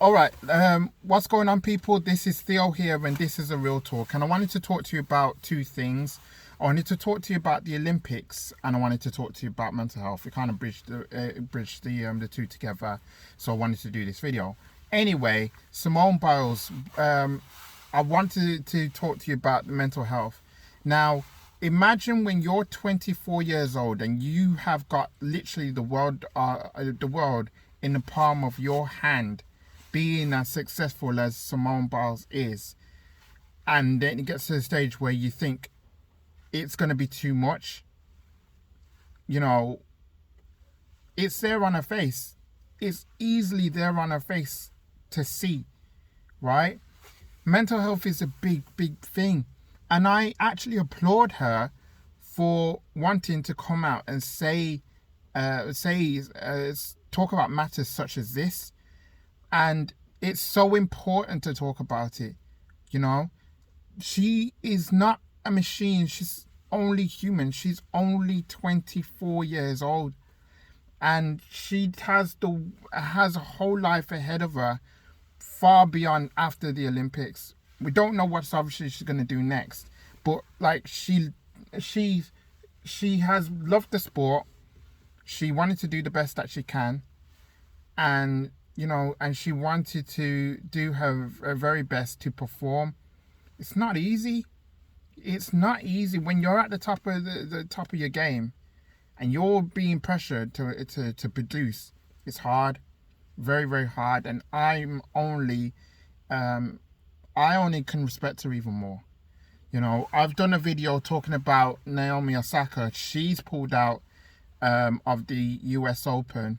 All right. What's going on, people? This is Theo here, and this is a real talk. And I wanted to talk to you about two things. I wanted to talk to you about the Olympics, and I wanted to talk to you about mental health. We kind of bridged the two together, so I wanted to do this video. Anyway, Simone Biles. I wanted to talk to you about the mental health. Now, imagine when you're 24 years old and you have got literally the world in the palm of your hand, being as successful as Simone Biles is, and then it gets to the stage where you think it's going to be too much. You know, it's there on her face. It's easily there on her face to see, right? Mental health is a big thing. And I actually applaud her for wanting to come out and talk about matters such as this. And it's so important to talk about it. You know, she is not a machine. She's only human. She's only 24 years old. And she has a whole life ahead of her, far beyond after the Olympics. We don't know what obviously she's going to do next. But like she has loved the sport. She wanted to do the best that she can. And you know, and she wanted to do her very best to perform. It's not easy. It's not easy when you're at the top of the top of your game, and you're being pressured to produce. It's hard, very hard. And I only can respect her even more. You know, I've done a video talking about Naomi Osaka. She's pulled out of the US Open.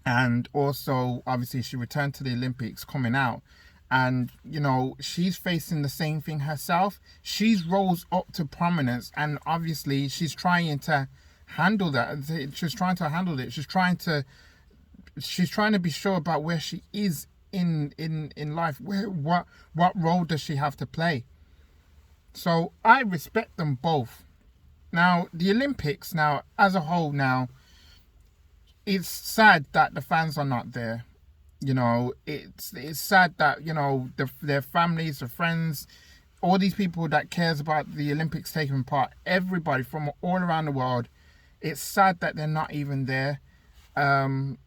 And also, obviously, she returned to the Olympics coming out. And, you know, she's facing the same thing herself. She's rose up to prominence. And obviously, she's trying to handle that. She's trying to handle it. She's trying to be sure about where she is in life. What role does she have to play? So I respect them both. Now, the Olympics, now, as a whole now, it's sad that the fans are not there. You know, it's sad that, you know, their families, their friends, all these people that cares about the Olympics taking part, everybody from all around the world, it's sad that they're not even there. Having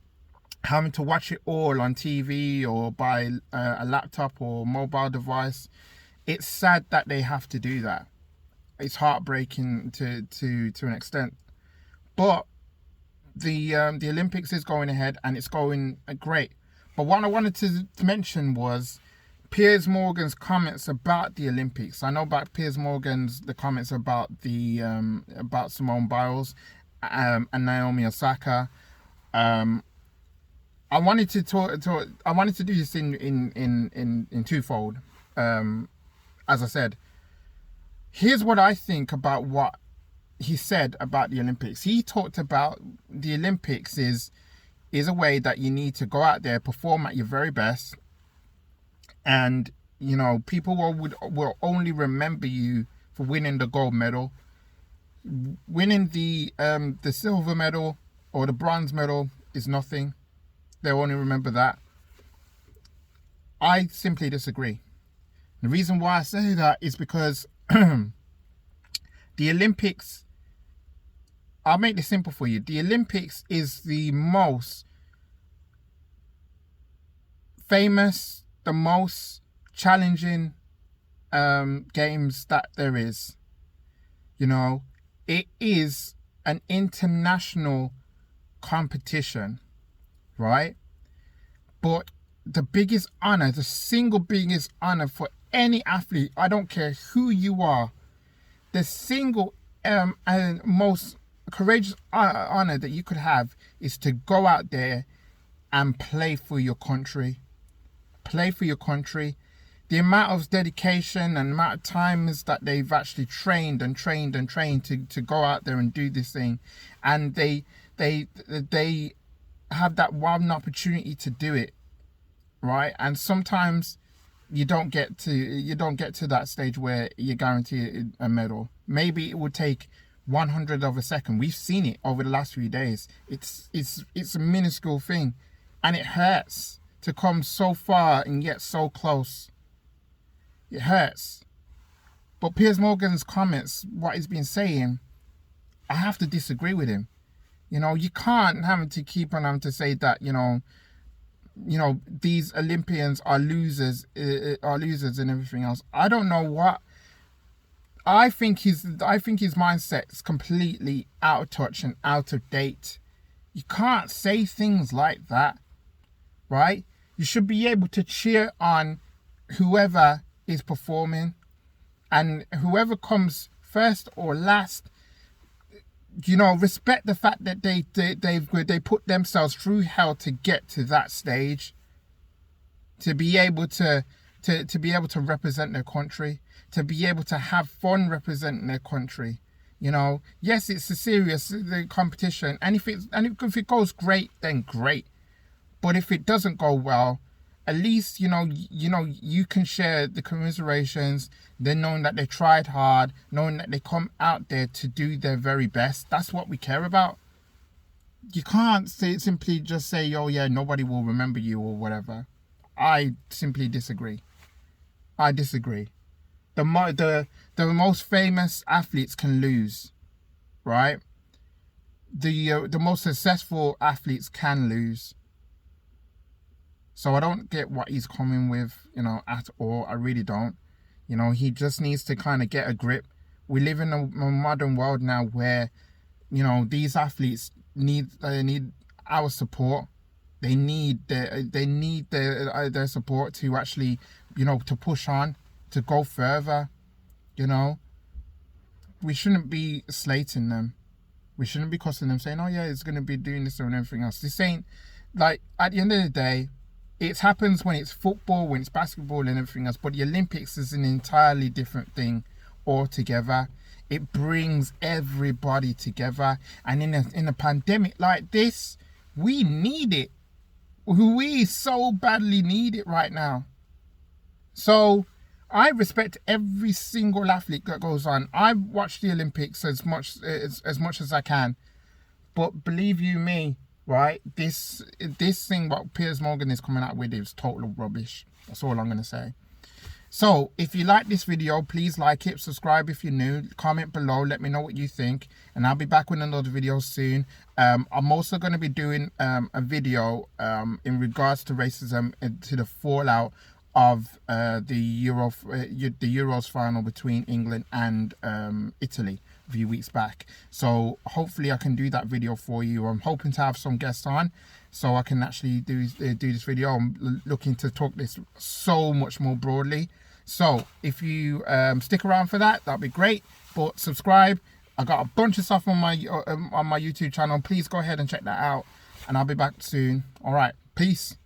to watch it all on TV or by a laptop or mobile device. It's sad that they have to do that. It's heartbreaking to an extent. But the Olympics is going ahead and it's going great. But what I wanted to mention was Piers Morgan's comments about the Olympics. I know about Piers Morgan's the comments about about Simone Biles and Naomi Osaka. I wanted to do this in twofold. As I said, here's what I think about what he said about the Olympics. He talked about the Olympics is a way that you need to go out there, perform at your very best, and you know, people will only remember you for winning the gold medal. Winning the silver medal or the bronze medal is nothing. They'll only remember that. I simply disagree. The reason why I say that is because the Olympics, I'll make this simple for you. The Olympics is the most famous, the most challenging games that there is. You know, it is an international competition, right? But the biggest honor, the single biggest honor for any athlete, I don't care who you are, the single and most courageous honor that you could have is to go out there and play for your country. Play for your country. The amount of dedication and amount of times that they've actually trained to go out there and do this thing, and they have that one opportunity to do it, right? And sometimes you don't get to that stage where you're guaranteed a medal. Maybe it would take 100th of a second. We've seen it over the last few days. It's a minuscule thing, and it hurts. to come so far and yet so close. It hurts. But Piers Morgan's comments, what he's been saying, I have to disagree with him. You know, you can't have to keep on having to say that, you know, these Olympians are losers and everything else. I don't know what. I think his mindset is completely out of touch and out of date. You can't say things like that, right? You should be able to cheer on whoever is performing, and whoever comes first or last, you know, respect the fact that they put themselves through hell to get to that stage, to be able to be able to represent their country, to be able to have fun representing their country. You know, yes, it's a serious competition, and if it goes great, then great. But if it doesn't go well, at least you can share the commiserations. Then knowing that they tried hard, knowing that they come out there to do their very best. That's what we care about. You can't simply just say, "Oh yeah, nobody will remember you" or whatever. I simply disagree. I disagree. The most famous athletes can lose, right? The most successful athletes can lose. So I don't get what he's coming with, you know, at all. I really don't. You know, he just needs to kind of get a grip. We live in a modern world now where, you know, these athletes need our support. They need their support to actually, you know, to push on, to go further. You know, we shouldn't be slating them. We shouldn't be cussing them, saying, "Oh yeah, it's gonna be doing this and everything else." This ain't, like, at the end of the day, it happens when it's football, when it's basketball and everything else. But the Olympics is an entirely different thing altogether. It brings everybody together. And in a pandemic like this, we need it. We so badly need it right now. So I respect every single athlete that goes on. I watch the Olympics as much as I can. But believe you me, right, this thing what Piers Morgan is coming out with is total rubbish. That's all I'm going to say. So if you like this video, please like it, subscribe if you're new, comment below, let me know what you think, and I'll be back with another video soon. I'm also going to be doing a video in regards to racism and to the fallout of the Euros final between England and Italy a few weeks back. So hopefully I can do that video for you. I'm hoping to have some guests on so I can actually do this video. I'm looking to talk this so much more broadly. So if you stick around for that, that'd be great. But subscribe. I got a bunch of stuff on my YouTube channel. Please go ahead and check that out, and I'll be back soon. All right, peace.